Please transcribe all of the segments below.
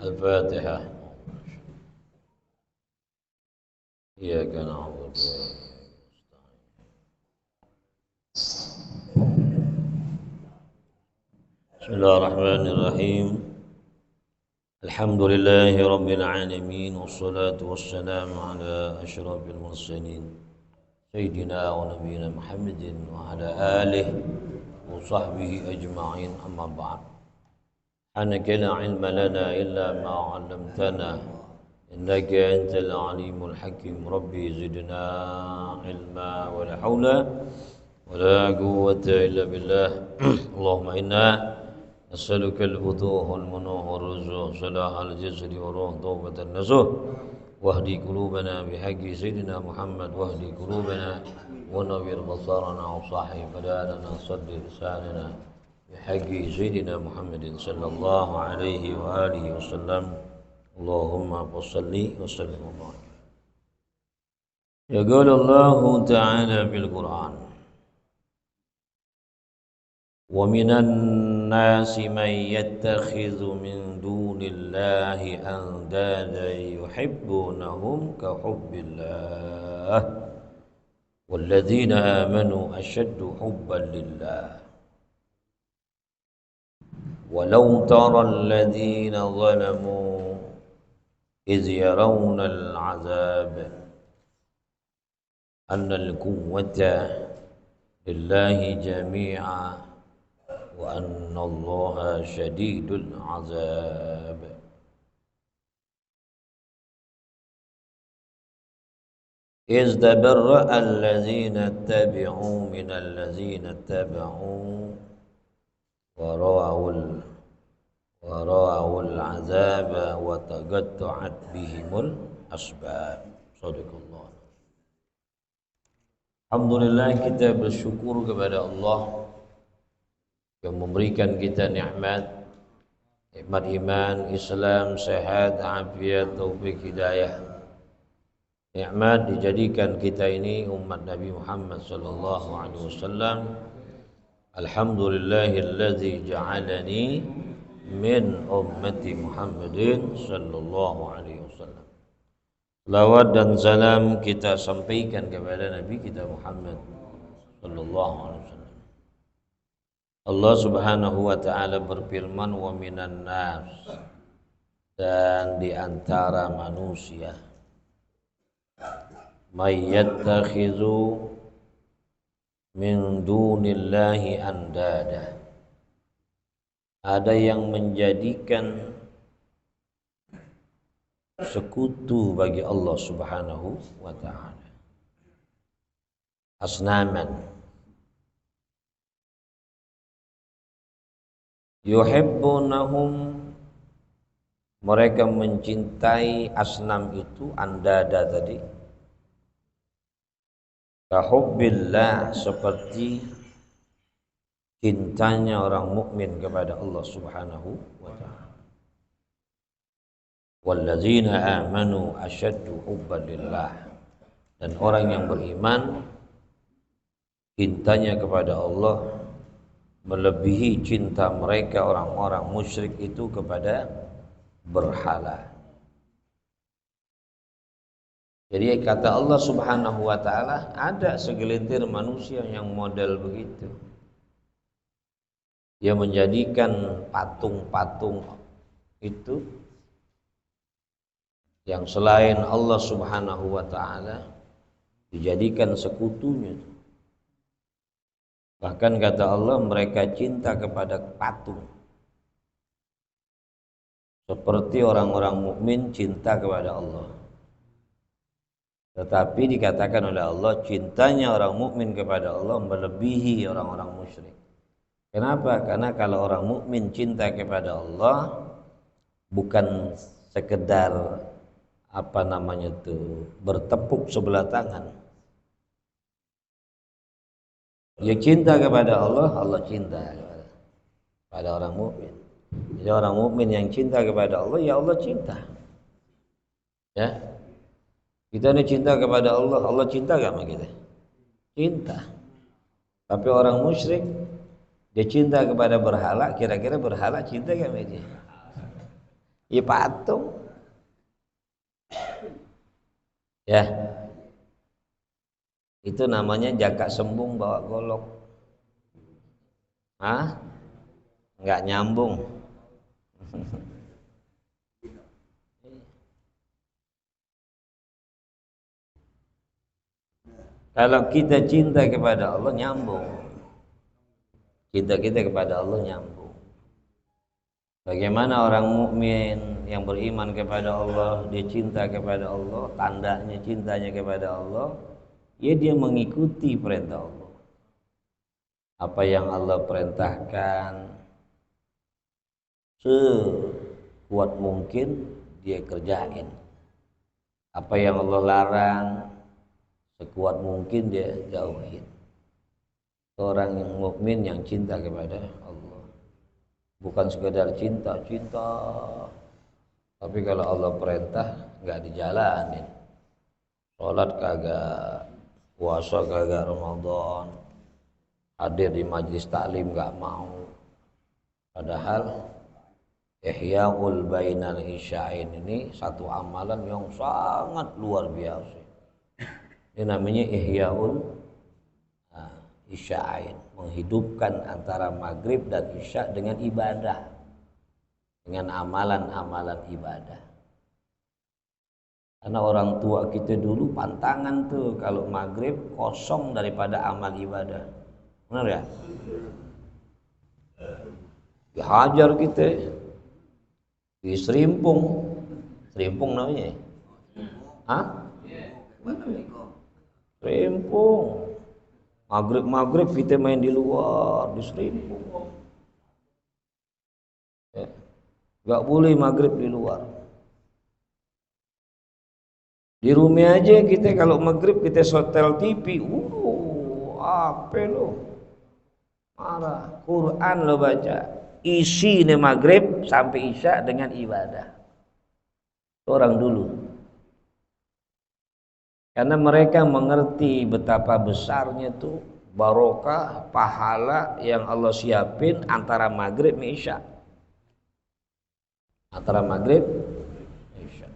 الفاتحة. إياك نعبد بسم الله الرحمن الرحيم. الحمد لله رب العالمين، والصلاة والسلام على أشرف المرسلين سيدنا ونبينا محمد وعلى آله وصحبه أجمعين. أما بعد، سبحانك لا علم لنا إلا ما علمتنا إنك أنت العليم الحكيم. ربي زدنا علما ولا حول ولا قوة إلا بالله. اللهم إنا نسألك الفتوح والمنوح والرزق صلاح الجسد والروح توبة النصوح، واهدي قلوبنا بحق سيدنا محمد، واهدي قلوبنا ونوّر بصرنا وصحح بداننا صد لساننا بحق سيدنا محمد صلى الله عليه وآله وسلم. اللهم صل وسلم وبارك. يقول الله تعالى في القرآن: ومن الناس من يتخذ من دون الله أندادا يحبونهم كحب الله والذين آمنوا أشد حبا لله ولو ترى الذين ظلموا إذ يرون العذاب أن القوة لله جميعا وأن الله شديد العذاب. إذ تبرأ الذين اتبعوا من الذين اتبعوا ورأوا العذاب وتقطعت بهم الأسباب. Shadaqallah. Alhamdulillah, kita bersyukur kepada Allah yang memberikan kita nikmat iman, Islam, sehat, afiat, taufik, hidayah. Nikmat dijadikan kita ini umat Nabi Muhammad sallallahu alaihi wasallam. Alhamdulillahilladzi ja'alani min ummati Muhammadin sallallahu alaihi wasallam. Salawat dan salam kita sampaikan kepada Nabi kita Muhammad sallallahu alaihi wasallam. Allah Subhanahu wa taala berfirman, wa minan nas, dan di antara manusia, may yattakhidhu min dunillahi andada, ada yang menjadikan sekutu bagi Allah Subhanahu wa taala, asnaman. Yuhibbunahum, mereka mencintai asnam itu, andada tadi, kahubbillah, seperti cintanya orang mukmin kepada Allah Subhanahu wa taala. Walladzina amanu asyaddu hubban lillah, dan orang yang beriman cintanya kepada Allah melebihi cinta mereka orang-orang musyrik itu kepada berhala. Jadi kata Allah Subhanahu wa taala, ada segelintir manusia yang model begitu. Dia menjadikan patung-patung itu yang selain Allah Subhanahu wa taala dijadikan sekutunya. Bahkan kata Allah, mereka cinta kepada patung seperti orang-orang mukmin cinta kepada Allah. Tetapi dikatakan oleh Allah, cintanya orang mukmin kepada Allah melebihi orang-orang musyrik. Kenapa? Karena kalau orang mukmin cinta kepada Allah bukan sekedar bertepuk sebelah tangan. Dia cinta kepada Allah, Allah cinta kepada orang mukmin. Jadi orang mukmin yang cinta kepada Allah, ya Allah cinta. Ya, kita ini cinta kepada Allah, Allah cinta gak sama kita? Cinta. Tapi orang musyrik, dia cinta kepada berhala, kira-kira berhala cinta gak sama dia? Ya patung. Ya, itu namanya jaka sembung bawa golok. Hah? Nggak nyambung. Kalau kita cinta kepada Allah nyambung. Cinta kita kepada Allah nyambung. Bagaimana orang mukmin yang beriman kepada Allah, dia cinta kepada Allah, tandanya cintanya kepada Allah, ya dia mengikuti perintah Allah. Apa yang Allah perintahkan sekuat mungkin dia kerjain. Apa yang Allah larang sekuat mungkin dia jauhin. Orang yang mukmin yang cinta kepada Allah, bukan sekedar cinta, tapi kalau Allah perintah nggak dijalanin. Sholat kagak, puasa kagak, Ramadan, hadir di majlis taklim nggak mau. Padahal Ihya'ul Bainal Isya'in ini satu amalan yang sangat luar biasa. Ini namanya Ihya'ul Isya'in, menghidupkan antara maghrib dan isya dengan ibadah, dengan amalan-amalan ibadah. Karena orang tua kita dulu pantangan tuh kalau maghrib kosong daripada amal ibadah, benar ya? Dihajar kita di serimpung namanya. Hah? Serimpung. Maghrib kita main di luar, di serimpung. Ya. Gak boleh maghrib di luar. Di rumah aja kita kalau maghrib kita setel TV, apa lo? Marah. Quran lo baca. Isi nih maghrib sampai isya dengan ibadah. Orang dulu. Karena mereka mengerti betapa besarnya tuh barokah pahala yang Allah siapin antara maghrib dan isya. Antara maghrib dan isya.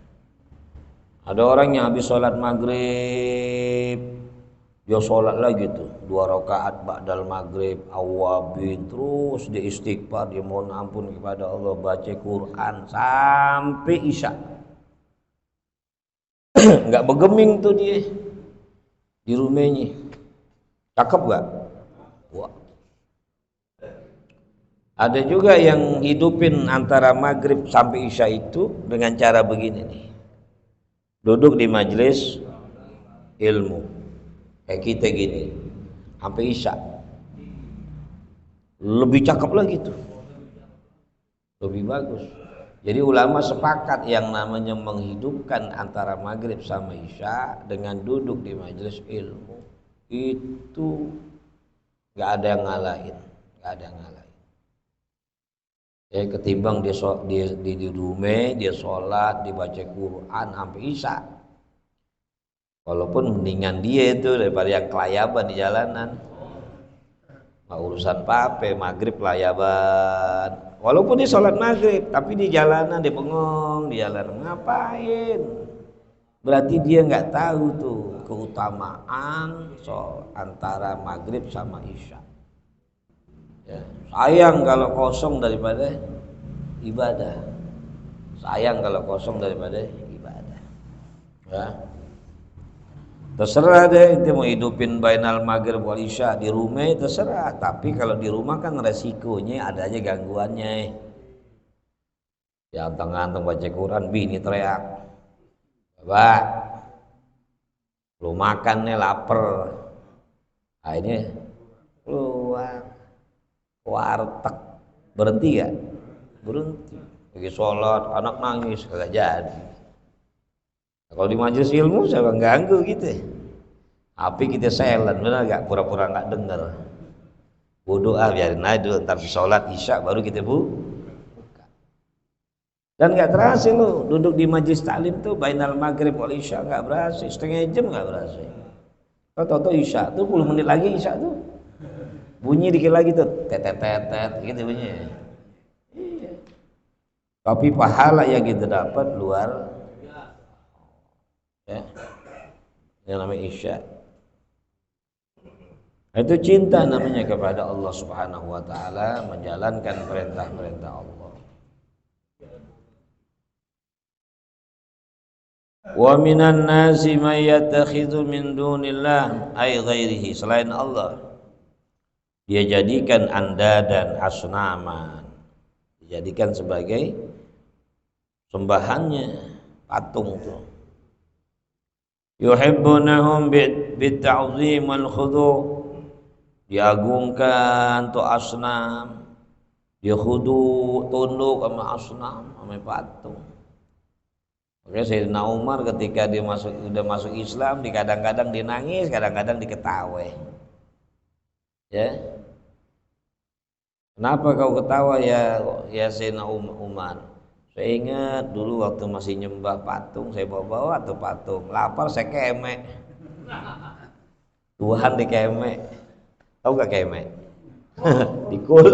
Ada orang yang habis sholat maghrib, dia sholat lagi tuh 2 rakaat ba'dal maghrib, awabin, terus dia istighfar, dia mohon ampun kepada Allah, baca Quran sampai isya. Nggak begeming tuh dia di rumahnya. Cakep gak? Wah. Ada juga yang hidupin antara maghrib sampai isya itu dengan cara begini nih. Duduk di majelis ilmu kayak kita gini sampai isya. Lebih cakep lagi tuh, lebih bagus. Jadi ulama sepakat yang namanya menghidupkan antara maghrib sama isya dengan duduk di majelis ilmu itu nggak ada yang ngalahin, nggak ada yang ngalahin. Ya ketimbang di rumah dia sholat, dibaca Quran sampai isya. Walaupun mendingan dia itu daripada yang kelayaban di jalanan. Nggak urusan apa, maghrib kelayaban. Walaupun dia sholat maghrib, tapi di jalanan dia bengong, di jalanan ngapain? Berarti dia nggak tahu tuh keutamaan antara maghrib sama isya. Ya, sayang kalau kosong daripada ibadah. Sayang kalau kosong daripada ibadah. Ya. Terserah deh, itu mau hidupin bainal maghrib wal isya di rumah terserah. Tapi kalau di rumah kan resikonya ada aja gangguannya. Ya anteng-anteng baca Quran, bini teriak, "Bapak, lu makan nih lapar." Nah ini keluar warteg, berhenti gak? Berhenti. Lagi sholat, anak nangis, kagak jadi. Kalau di majelis ilmu siapa ganggu gitu. Tapi kita silent, benar gak? Pura-pura gak denger. Bodoh biarin aja dulu, ntar sholat isya baru kita buka. Dan gak terasa lu duduk di majelis taklim tuh bainal maghrib wal isya gak berasa, setengah jam gak berasa. Tau-tau isya tuh 10 menit lagi isya tuh bunyi dikit lagi tuh tetet gitu bunyinya. Iya. Tapi pahala yang kita dapat luar ya, yang namanya isya. Itu cinta namanya kepada Allah Subhanahu wa taala, menjalankan perintah-perintah Allah. Wa minan nasi may yattakhidhu min dunillah ay ghairihi, selain Allah dia jadikan andadan asnaman, dijadikan sebagai sembahannya, patung tuh. Yuhibbunahum bitta'zim wal khudu', diagungkan tuh asnam, dia khudu, tunduk sama asnam, sama patung. Oke, Sayyidina Umar ketika dia udah masuk Islam, kadang-kadang dia nangis, kadang-kadang diketawa. Ya, kenapa kau ketawa ya Sayyidina Umar? Saya ingat dulu waktu masih nyembah patung, saya bawa tuh patung, lapar saya kemek, Tuhan dikemek, tahu gak kemek? Dikul,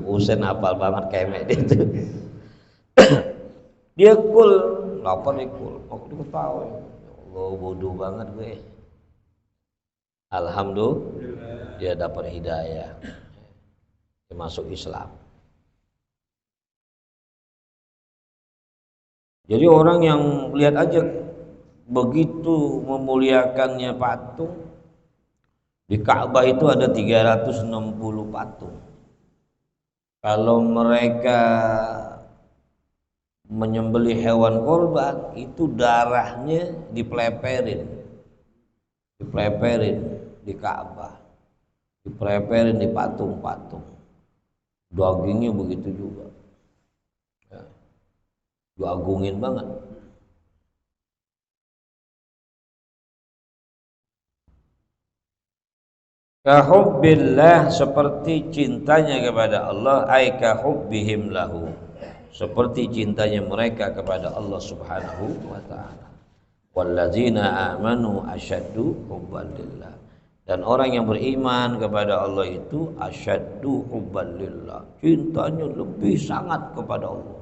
Husain hafal banget kemek dia itu. Dia kul, lapar dikul, aku diketawa. Ya Allah, bodoh banget gue. Alhamdulillah dia dapat hidayah, dia masuk Islam. Jadi orang yang lihat aja begitu memuliakannya patung. Di Ka'bah itu ada 360 patung. Kalau mereka menyembelih hewan korban, itu darahnya dipeleperin di Ka'bah, dipeleperin di patung-patung. Dagingnya begitu juga. Ya, diagungin banget. Kahubbillah, seperti cintanya kepada Allah, ay kahubbihim lahu, seperti cintanya mereka kepada Allah Subhanahu wa taala. Walladzina amanu asyaddu hubban lillah, dan orang yang beriman kepada Allah itu asyaddu hubban lillah, cintanya lebih sangat kepada Allah.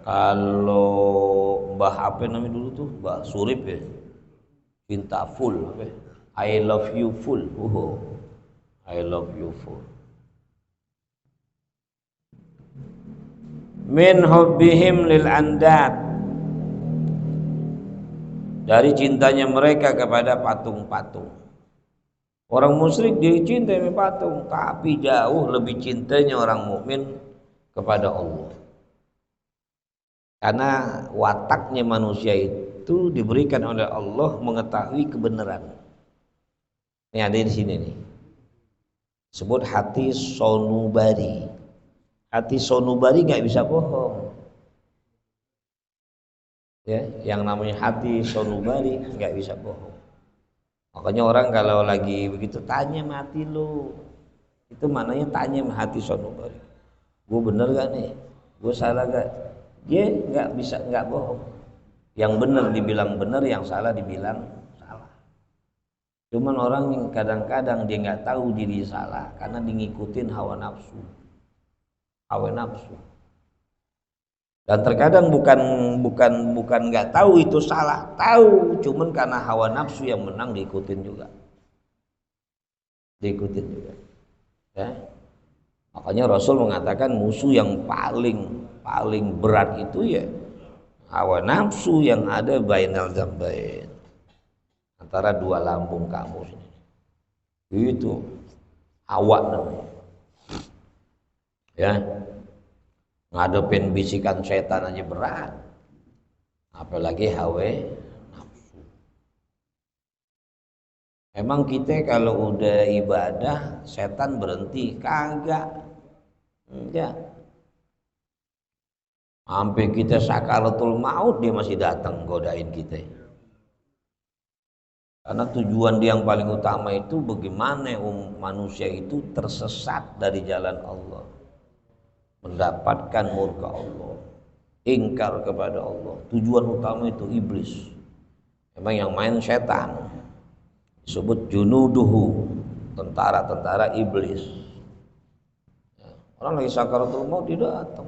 Kalau Mbah apa namanya dulu tuh, Mbah Surip ya, cinta full, I love you full. I love you full. Min hubbihim lil andad, dari cintanya mereka kepada patung-patung. Orang musyrik dia cinta sama patung, tapi jauh lebih cintanya orang mukmin kepada Allah. Karena wataknya manusia itu diberikan oleh Allah mengetahui kebenaran. Ini ada di sini nih. Sebut hati sonubari. Hati sonubari nggak bisa bohong. Ya, yang namanya hati sonubari nggak bisa bohong. Makanya orang kalau lagi begitu tanya mati lu, itu maknanya tanya hati sonubari. Gue bener gak nih? Gue salah gak? Dia nggak bohong. Yang benar dibilang benar, yang salah dibilang salah. Cuman orang yang kadang-kadang dia nggak tahu diri salah karena ngikutin hawa nafsu. Dan terkadang bukan nggak tahu itu salah, tahu, cuman karena hawa nafsu yang menang diikutin juga. Ya. Makanya Rasul mengatakan musuh yang paling berat itu ya hawa nafsu yang ada bainal zambain, antara dua lambung kamu ini. Itu hawa namanya. Ya, ngadepin bisikan setan aja berat, apalagi hawa nafsu. Emang kita kalau udah ibadah setan berhenti? Kagak. Enggak. Sampai kita sakaratul maut dia masih datang godain kita. Karena tujuan dia yang paling utama itu bagaimana manusia itu tersesat dari jalan Allah, mendapatkan murka Allah, ingkar kepada Allah. Tujuan utama itu iblis. Memang yang main setan, disebut junuduhu, tentara-tentara iblis. Orang lagi sakaratul maut dia datang.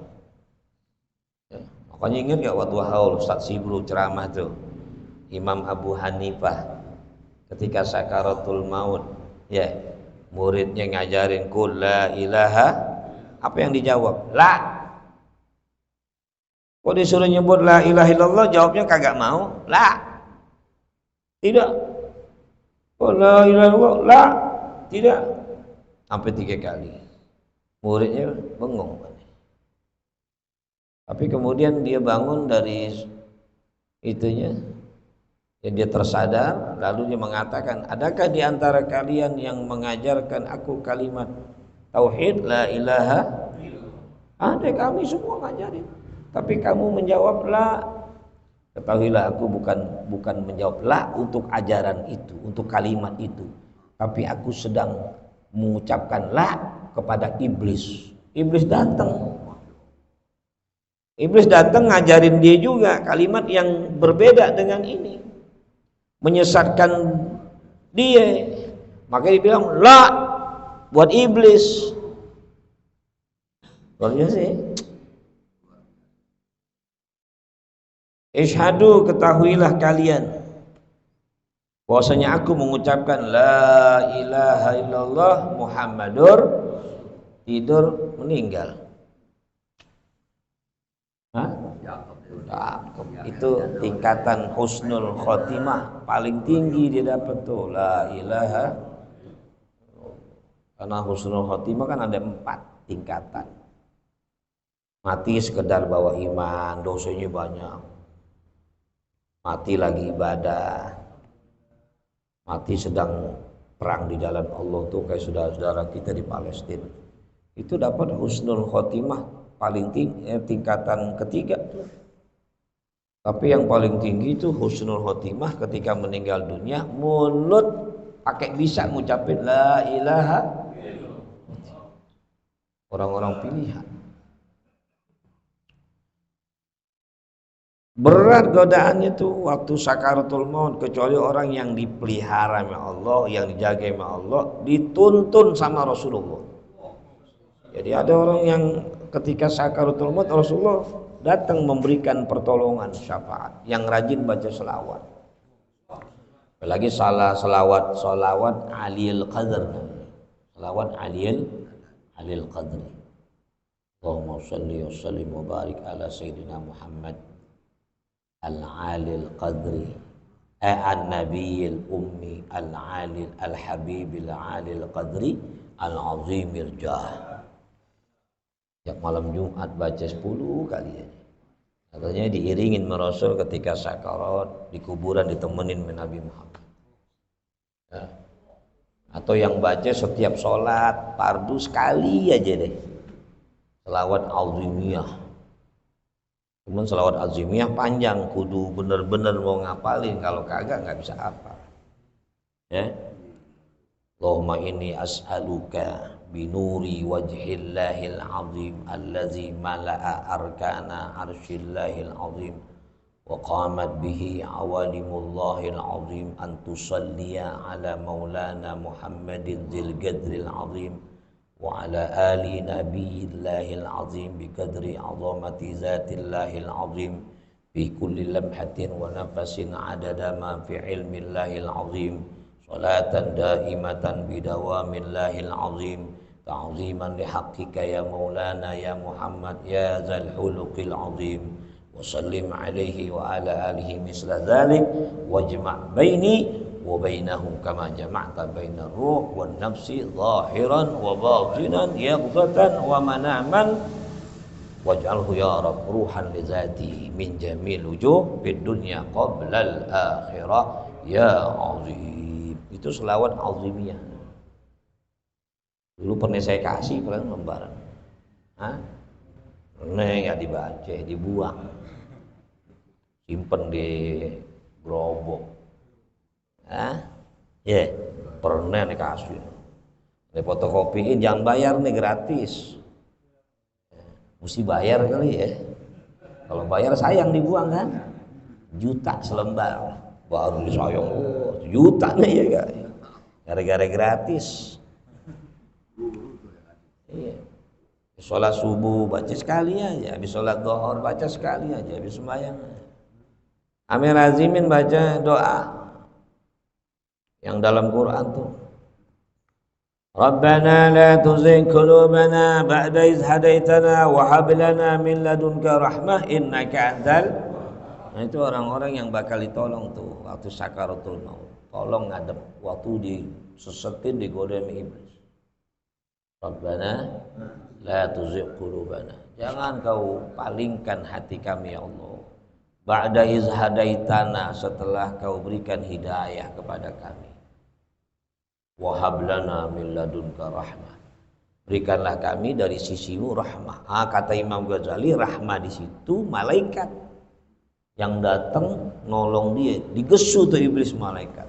Ya. Makanya ingat gak waktu haul Ustaz Sibru ceramah tuh, Imam Abu Hanifah ketika sakaratul maut, ya muridnya ngajarin qul la ilaha, apa yang dijawab? La. Kok disuruh nyebut la ilaha illallah jawabnya kagak mau? La. Tidak. Kok la ilaha illallah? La. Tidak. Sampai 3 kali. Muridnya bengong. Tapi kemudian dia bangun dari itunya, ya dia tersadar, lalu dia mengatakan, adakah di antara kalian yang mengajarkan aku kalimat tauhid la ilaha? Ada, kami semua ngajarin. Tapi kamu menjawab la. Ketahuilah aku bukan menjawab la untuk ajaran itu, untuk kalimat itu, tapi aku sedang mengucapkan la kepada iblis. Iblis datang. Iblis datang ngajarin dia juga kalimat yang berbeda dengan ini, menyesatkan dia. Maka dia bilang la buat iblis. Soalnya sih, Ishadu, ketahuilah kalian bahwasanya aku mengucapkan la ilaha illallah Muhammadur, tidur meninggal. Hah? Itu tingkatan husnul khotimah paling tinggi dia dapat tuh, la ilaha. Karena husnul khotimah kan ada 4 tingkatan. Mati sekedar bawa iman, dosanya banyak. Mati lagi ibadah. Mati sedang perang di jalan Allah tuh kayak saudara-saudara kita di Palestina. Itu dapat husnul khotimah paling tinggi, tingkatan ketiga. Tapi yang paling tinggi itu husnul khotimah ketika meninggal dunia, mulut pakai bisa ngucapin la ilaha. Orang-orang pilihan. Berat godaannya tuh waktu sakaratul maut, kecuali orang yang dipelihara oleh Allah, yang dijaga oleh Allah, dituntun sama Rasulullah. Jadi ada orang yang ketika sakaratul maut Rasulullah datang memberikan pertolongan syafaat, yang rajin baca selawat. Apalagi selawat aliyil qadr. Selawat aliyil qadr. Allahumma shalli wa sallim wa barik ala sayyidina Muhammad al-alil qadri an-nabiyil ummi al-alil al-habibil alil qadri al-azimil jah. Setiap malam Jumat baca 10 kali aja. Katanya diiringin Rasul ketika sakarat di kuburan, ditemenin Nabi Muhammad. Ya. Atau yang baca setiap sholat fardu sekali aja deh, selawat azimiyah. Cuman selawat azimiyah panjang, kudu bener-bener mau ngapalin, kalau kagak nggak bisa apa. Ya. Allahumma inni as'aluka binuri wajhillahil azim allazi mala'a arkana arshillahil azim wa qamat bihi awalimullahil azim an tusalliya ala maulana Muhammadin dzil qadril azim wa ala ali nabiyillahil azim bi qadri azamati zatillahil azim fi kulli lamhatin wa nafasin adada ma fi ilmillahil azim salatan daimatan bidawamillahil azim ta'ziman lihaqqika ya maulana ya Muhammad ya zal huluqil azim wa sallim alaihi wa ala alihi misla dzalik wajma' baini wa bainahum kama jama'ta bainar ruh wan nafsi zahiran wa batinan yaqzatan wa manaman waj'alhu ya rab ruhan li zati min jamil wujuh fid dunya qabla al akhirah ya azim. Itu selawat azimiyah. Dulu pernah saya kasih pernah lembaran. Hah? Nggak dibaca, dibuang. Simpen di gerobak. Hah? Ya, pernah dikasih. Ini fotokopiin, jangan bayar nih, gratis. Mesti bayar kali ya. Kalau bayar sayang dibuang kan? Juta selembar. Baru disayang, juta nih ya gak? Gara-gara gratis. Iya. Sholat subuh baca sekali aja, habis sholat zuhur baca sekali aja, habis sembahyang. Amir Azimin baca doa yang dalam Quran tuh. Rabbana la tuzigh qulubana ba'da idh hadaitana wa hab lana min ladunka rahmah innaka antal. Nah, itu orang-orang yang bakal ditolong tuh waktu sakaratul maut. Tolong ngadep waktu disesetin digodain iblis. Rabbana la tuzigh qulubana. Jangan kau palingkan hati kami ya Allah. Ba'da iz hadaitana, setelah kau berikan hidayah kepada kami. Wa hab lana min ladunka rahmah. Berikanlah kami dari sisimu rahmah. Kata Imam Ghazali, rahmah di situ malaikat yang datang nolong dia, digesu tuh iblis malaikat.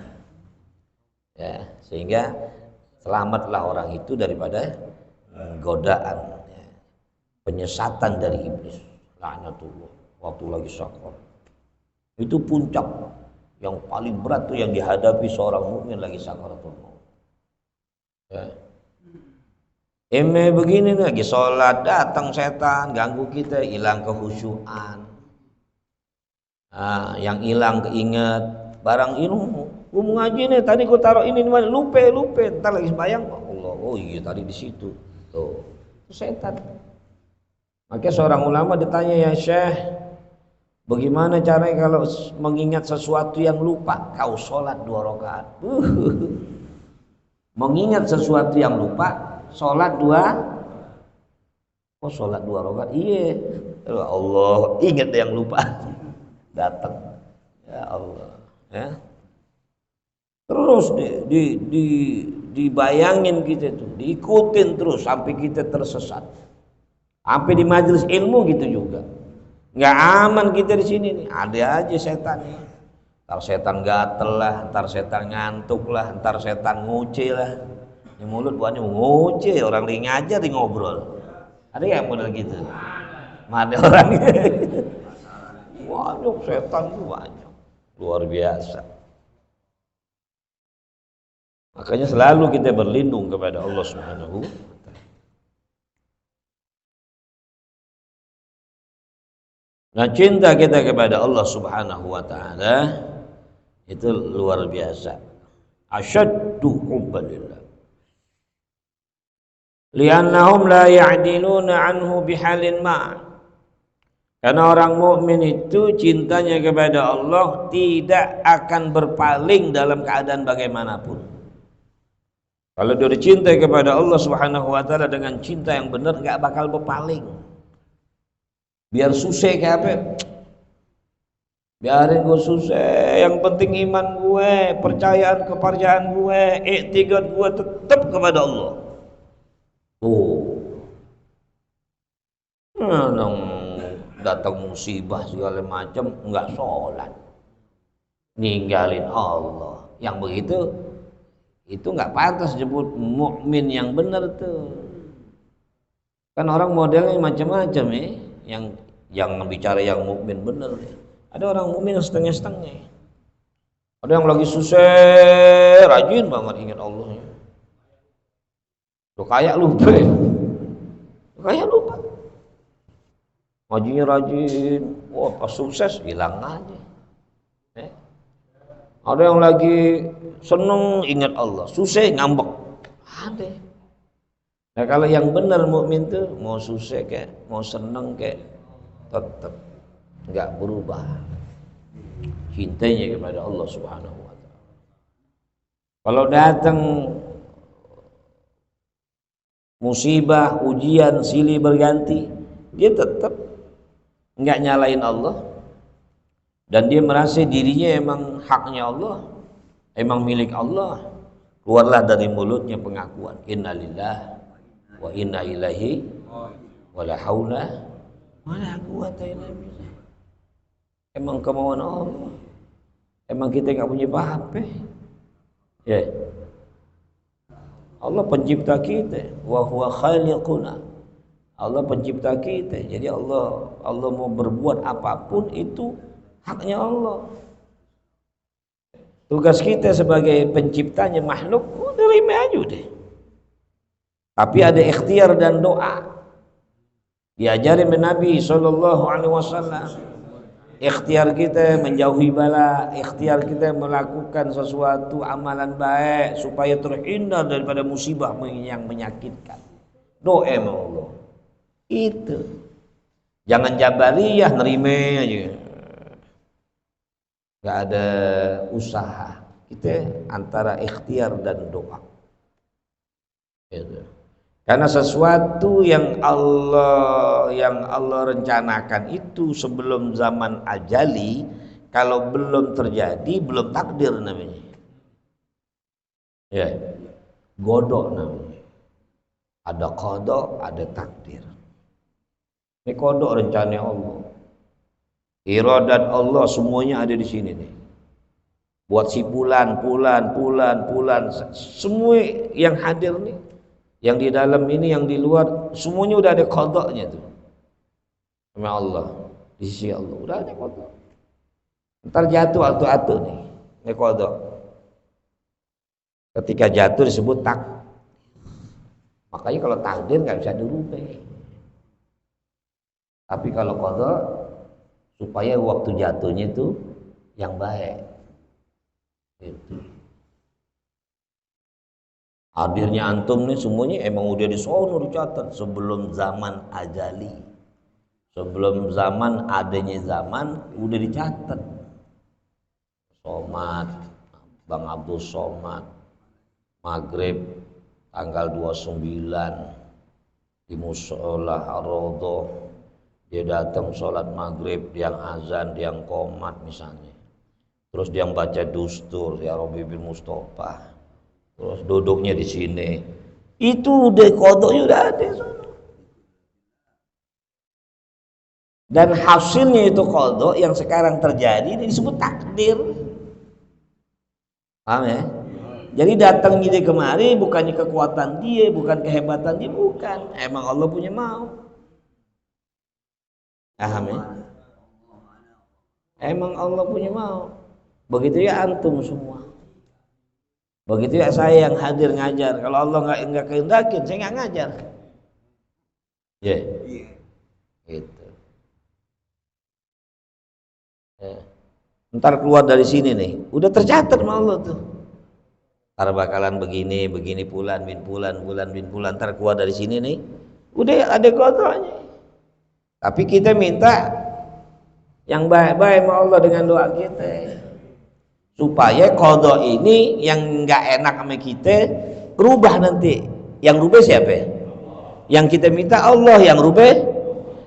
Ya, sehingga selamatlah orang itu daripada godaan, ya, penyesatan dari iblis. Laknatullah waktu lagi sakar. Itu puncak yang paling berat tuh yang dihadapi seorang mukmin lagi sakaratul maut. Ya. Begini lagi sholat datang setan ganggu kita, hilang kehusyuan. Yang hilang keinget barang ilmu. Gua mau ngaji nih, tadi gua taruh ini di mana? Lupa. Entar lagi sembahyang, Allah, oh iya tadi di situ. Tuh, itu setan. Makanya seorang ulama ditanya, ya Syekh, bagaimana caranya kalau mengingat sesuatu yang lupa? Kau sholat 2 rakaat. Mengingat sesuatu yang lupa, sholat 2. Oh sholat 2 rakaat? Iya. Allah, ingat yang lupa. Datang. Ya Allah. Ya. Terus dibayangin kita tuh, diikutin terus sampai kita tersesat. Sampai di majelis ilmu gitu juga. Nggak aman kita di sini nih. Ada aja setan nih. Ntar setan gatel lah, ntar setan ngantuk lah, ntar setan nguce lah. Di mulut buahnya nguce, orang lagi ngajar di ngobrol. Ada yang model gitu? Mana orangnya? Banyak setan itu banyak. Luar biasa. Makanya selalu kita berlindung kepada Allah Subhanahu wa ta'ala. Nah, cinta kita kepada Allah Subhanahu wa ta'ala itu luar biasa. Asyaddu hubban lillah. Li'annahum la ya'diluna anhu bihalin ma'. Karena orang mukmin itu cintanya kepada Allah tidak akan berpaling dalam keadaan bagaimanapun. Kalau dia cinta kepada Allah Subhanahu wa ta'ala dengan cinta yang benar, enggak bakal berpaling. Biar susah kayak apa? Biarin gue susah, yang penting iman gue, kepercayaan gue, i'tiqad gue tetap kepada Allah. Datang musibah segala macam enggak sholat, ninggalin Allah. Yang begitu itu enggak pantas disebut mukmin yang benar tuh. Kan orang modelnya macam-macam ya, yang bicara yang mukmin benar. Ada orang mukmin yang setengah-setengah. Ada yang lagi susah, rajin banget ingat Allah. Lo kayak lupa. Ngajinya rajin, wah pas sukses hilang aja. Ada yang lagi seneng ingat Allah, susah ngambek. Ada. Nah kalau yang benar mukmin tuh mau susah kayak, mau seneng kayak, tetap nggak berubah cintanya kepada Allah Subhanahu wa ta'ala. Kalau datang musibah, ujian, silih berganti, dia tetap nggak nyalain Allah, dan dia merasa dirinya emang haknya Allah, emang milik Allah. Keluarlah dari mulutnya pengakuan innalillah wa inna ilaihi wa la haula wa la quwwata illa billah. Emang kemauan Allah, emang kita nggak punya apa-apa ya. Allah pencipta kita, wa huwa khaliquna. Allah pencipta kita. Jadi Allah mau berbuat apapun itu haknya Allah. Tugas kita sebagai penciptanya makhluk, terima aja deh. Tapi ada ikhtiar dan doa. Diajari Nabi sallallahu alaihi wasallam. Ikhtiar kita menjauhi bala, ikhtiar kita melakukan sesuatu amalan baik supaya terhindar daripada musibah yang menyakitkan. Doa sama Allah. Itu. Jangan jabariyah nerime aja. Gak ada usaha. Kita antara ikhtiar dan doa. Gitu. Karena sesuatu yang Allah rencanakan itu sebelum zaman ajali, kalau belum terjadi belum takdir namanya. Ya, godok namanya. Ada qada, ada takdir. Ini kodok rencana Allah. Iradat Allah semuanya ada di sini nih. Buat si bulan, semua yang hadir nih, yang di dalam ini, yang di luar, semuanya udah ada kodoknya tuh. Sama Allah, di sisi Allah udah ada kodok. Ntar jatuh atu-atu nih, ini kodok. Ketika jatuh disebut tak. Makanya kalau takdir nggak bisa dirubah. Tapi kalau kodok, supaya waktu jatuhnya itu yang baik. Gitu. Hadirnya antum nih semuanya emang udah disono dicatat sebelum zaman ajali. Sebelum zaman adanya zaman udah dicatat. Somad, Bang Abdul Somad, Maghrib tanggal 29 di Musola Ar-Raudhah. Dia datang sholat maghrib, dia azan, dia qomat misalnya. Terus dia baca dustur, ya Rabbi bil Mustafa. Terus duduknya di sini. Itu udah kodoknya udah ada. Dan hasilnya itu kodok yang sekarang terjadi ini disebut takdir. Paham ya? Jadi datang dia kemari bukannya kekuatan dia, bukan kehebatan dia, bukan. Emang Allah punya mau. Paham ya? Emang Allah punya mau. Begitu ya antum semua. Begitu ya saya yang hadir ngajar. Kalau Allah nggak kehendakin, saya nggak ngajar. Ya, yeah. Gitu. Ntar keluar dari sini nih, udah tercatat sama Allah tuh. Ntar bakalan begini bulan bin bulan. Ntar keluar dari sini nih, udah ada kodoknya. Tapi kita minta yang baik-baik sama Allah dengan doa kita, supaya kodok ini yang nggak enak sama kita rubah nanti. Yang rubah siapa? Yang kita minta Allah yang rubah.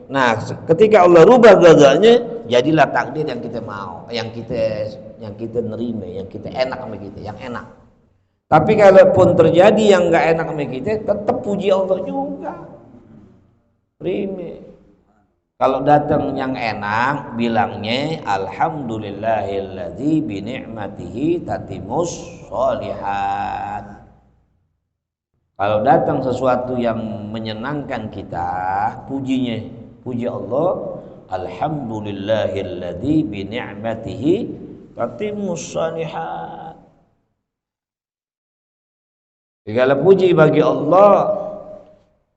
Nah, ketika Allah rubah kodoknya, jadilah takdir yang kita mau, yang kita nerima, yang kita enak sama kita, yang enak. Tapi kalaupun terjadi yang nggak enak sama kita, tetap puji Allah juga. Terima. Kalau datang yang enak, bilangnya alhamdulillahilladzi bi ni'matihi tatimmus sholihat. Kalau datang sesuatu yang menyenangkan kita, puji Allah, alhamdulillahilladzi bi ni'matihi tatimmus sholihat. Segala puji bagi Allah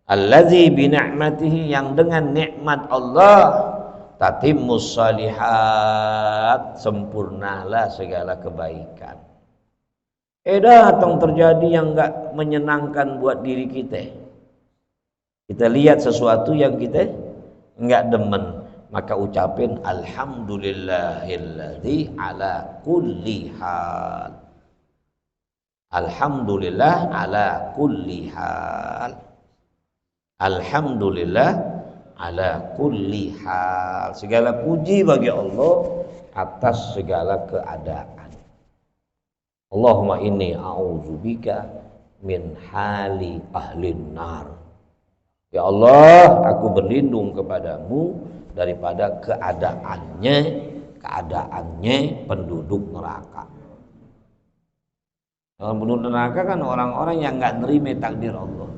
allazi bi ni'matihi, yang dengan nikmat Allah tatimmus shalihat, sempurnalah segala kebaikan. Datang terjadi yang enggak menyenangkan buat diri kita. Kita lihat sesuatu yang kita enggak demen, maka ucapin alhamdulillahilladzi ala kulli hal. Alhamdulillah ala kulli hal. Alhamdulillah ala kulli hal. Segala puji bagi Allah atas segala keadaan. Allahumma inni a'udzubika min hali ahlin nar. Ya Allah, aku berlindung kepadamu daripada keadaannya penduduk neraka. Penduduk neraka kan orang-orang yang enggak nerima takdir Allah.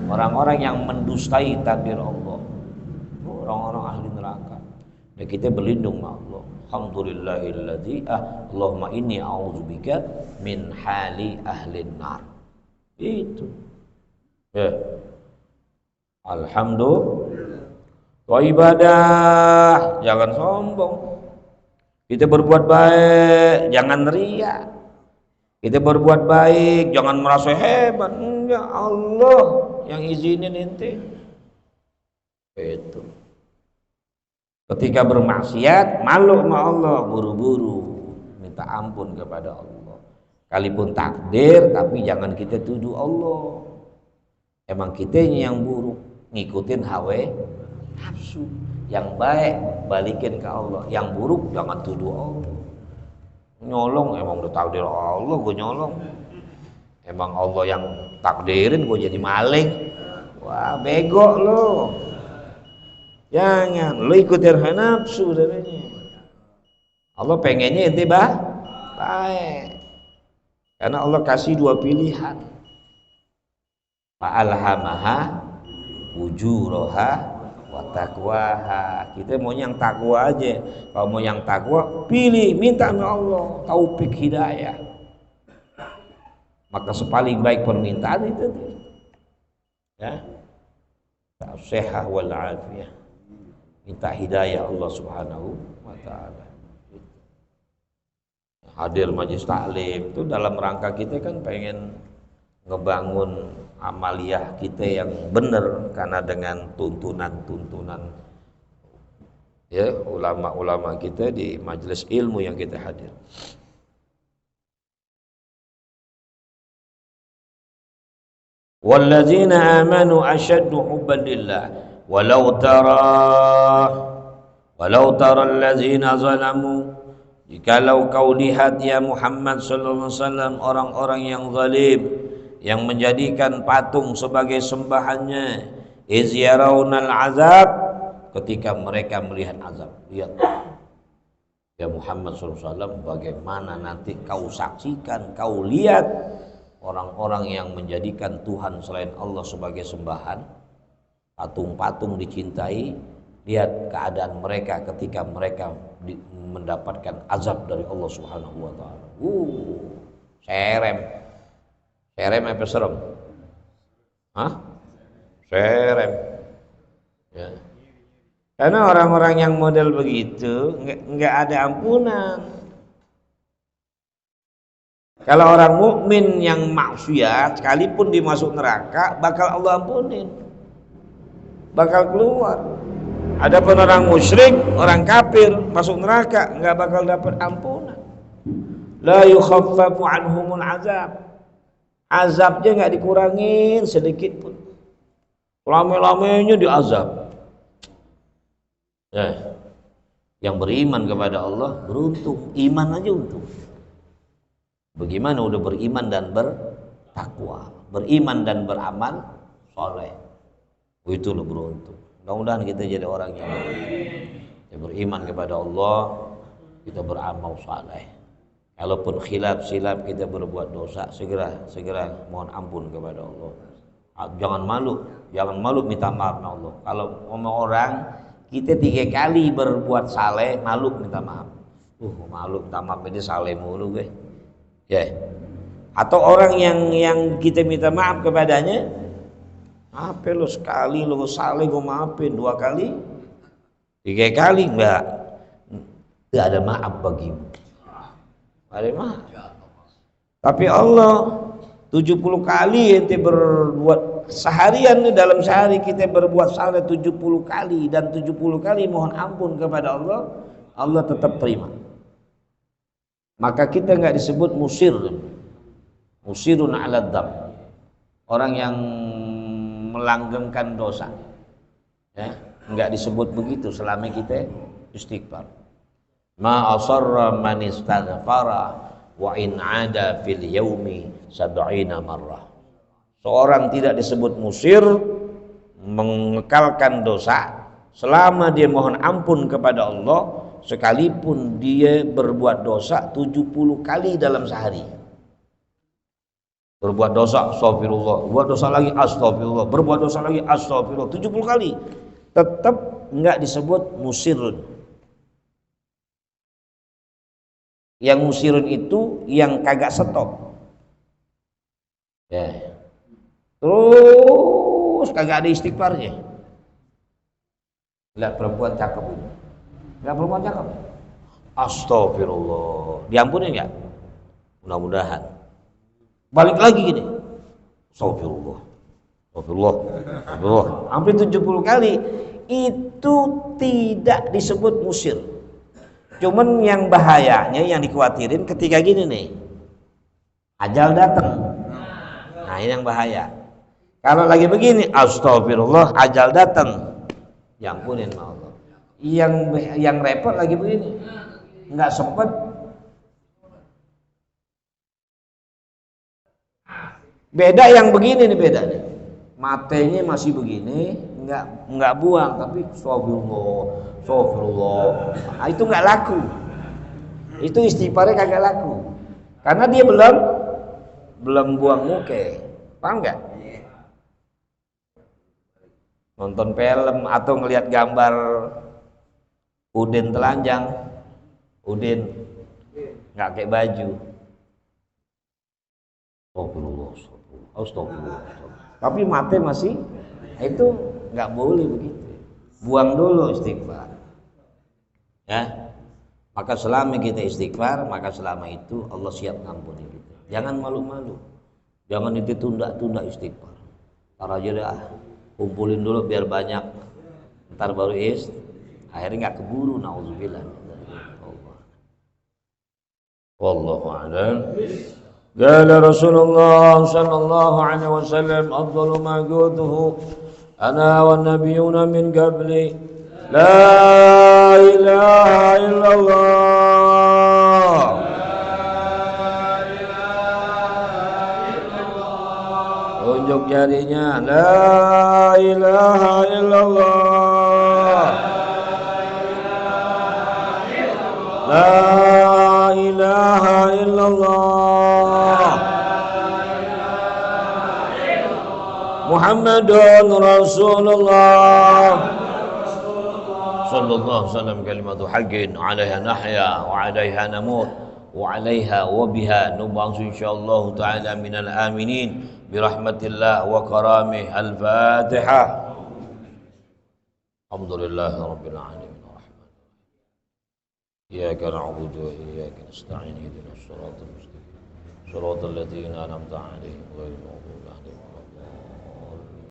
Orang-orang yang mendustai takdir Allah, orang-orang ahli neraka. Dan kita berlindung sama Allah. Alhamdulillahilladzi Allahumma inni a'udzubika min hali ahlin nar. Itu. Ya. Alhamdulillah. ibadah, jangan sombong. Kita berbuat baik, jangan riya. Kita berbuat baik, jangan merasa hebat. Enggak, Allah yang izinin ente. Itu. Ketika bermaksiat, malu sama Allah, buru-buru minta ampun kepada Allah. Kalipun takdir, tapi jangan kita tuduh Allah. Emang kitanya yang buruk, ngikutin hawa nafsu. Yang baik balikin ke Allah, yang buruk jangan tuduh Allah. Nyolong emang udah takdir Allah, gue nyolong. Emang Allah yang takdirin gue jadi maling. Wah, bego lo. Jangan lo ikutin hawa nafsu katanya. Allah pengennya ente baik. Karena Allah kasih dua pilihan. Fa'alhamaha ujuraha wa taqwaha. Kita mau yang takwa aja. Kalau mau yang takwa, pilih, minta sama Allah taufik hidayah. Maka sepaling baik permintaan itu ya. As-sihah wal afiyah. Minta hidayah Allah Subhanahu wa taala. Hadir majelis taklim itu dalam rangka kita kan pengen ngebangun amaliyah kita yang benar, karena dengan tuntunan ya ulama-ulama kita di majelis ilmu yang kita hadir. Walladzina amanu asyaddu hubban lillah walau tara alladzina zalamu. Jikalau kau lihat ya Muhammad sallallahu alaihi wasallam orang-orang yang zalim yang menjadikan patung sebagai sembahannya, iz yarawnal azab, ketika mereka melihat azab. Lihat ya Muhammad sallallahu alaihi wasallam, bagaimana nanti kau saksikan, kau lihat orang-orang yang menjadikan Tuhan selain Allah sebagai sembahan, patung-patung dicintai. Lihat keadaan mereka ketika mereka mendapatkan azab dari Allah Subhanahu wa taala. Serem apa serem? Hah? Serem. Ya. Karena orang-orang yang model begitu nggak ada ampunan. Kalau orang mukmin yang maksiat sekalipun dimasuk neraka bakal Allah ampunin, bakal keluar. Adapun orang musyrik, orang kafir masuk neraka nggak bakal dapat ampunan. La yukhaffafu anhumul azab. Azabnya nggak dikurangin sedikit pun. Lama-lamanya diazab. Ya. Yang beriman kepada Allah beruntung, iman aja untung. Bagaimana udah beriman dan bertakwa, beriman dan beramal soleh, itu lo beruntung. Mudah-mudahan kita jadi orang yang beriman kepada Allah, kita beramal saleh. Kalaupun silap kita berbuat dosa, segera mohon ampun kepada Allah. Jangan malu minta maaf sama Allah. Kalau ngomong orang kita 3 kali berbuat saleh, malu minta maaf. Malu minta maaf ini saleh mulu gue. Ya. Atau orang yang kita minta maaf kepadanya, apa lo sekali lo saleh gue maafin, 2 kali, 3 kali enggak ada maaf bagimu. Ada maaf. Tapi Allah 70 kali ente berbuat seharian, dalam sehari kita berbuat salah 70 kali dan 70 kali mohon ampun kepada Allah, Allah tetap terima. Maka kita enggak disebut musirun ala dzam, orang yang melanggengkan dosa, ya, enggak disebut begitu selama kita istighfar. Ma asarra man istaghfara wa in ada fil yaumi 70 marrah. Seorang tidak disebut musir, mengekalkan dosa, selama dia mohon ampun kepada Allah, sekalipun dia berbuat dosa 70 kali dalam sehari. Berbuat dosa astagfirullah, berbuat dosa lagi astagfirullah, berbuat dosa lagi astagfirullah 70 kali, tetap enggak disebut musirun. Yang musirun itu yang kagak stop, ya, terus kagak ada istighfarnya. Lihat perempuan cakep ini. Lihat perempuan cakep. Astagfirullah. Diampuni enggak? Mudah-mudahan. Balik lagi gini. Astagfirullah. Astagfirullah. Astagfirullah. Hampir 70 kali. Itu tidak disebut musir. Cuman yang bahayanya, yang dikhawatirin ketika gini nih, ajal datang. Nah ini yang bahaya. Kalau lagi begini, astagfirullah, ajal datang, ya ampunin sama Allah. Yang repot lagi begini, nggak sempet. Beda yang begini nih, beda nih. Matenya masih begini, nggak buang, tapi astagfirullah, astagfirullah. Nah, itu nggak laku. Itu istighfarnya kagak laku. Karena dia belum buang muke. Paham nggak? Nonton film atau ngelihat gambar Udin telanjang, Udin nggak pakai baju. Astagfirullah, astagfirullah. Tapi mate masih, itu nggak boleh begitu. Buang dulu istighfar. Ya. Maka selama kita istighfar, maka selama itu Allah siap ngampuni kita. Jangan malu-malu. Jangan ditunda-tunda istighfar. Ntar aja dah, kumpulin dulu biar banyak. Ntar baru akhirnya nggak keburu, nauzubillah. Wallahu a'lam. قال رسول الله صلى الله عليه وسلم أفضل ما قلته أنا والنبيون من قبلي لا إله إلا الله tunjuk jarinya la ilaha illallah la ilaha illallah Muhammadun Rasulullah sallallahu alaihi wasallam kalimatu haqqin 'alaiha nahya wa 'alaiha namut wa 'alaiha wa biha nub'atsu insyaallah ta'ala minal aminin birahmatillah wa karamih al-Fatihah. Alhamdulillahi rabbil alamin arrahman iyyaka na'budu wa iyyaka nasta'in ihdinas siratal mustaqim siratal ladzina an'amta 'alaihim ghairil maghdubi 'alaihim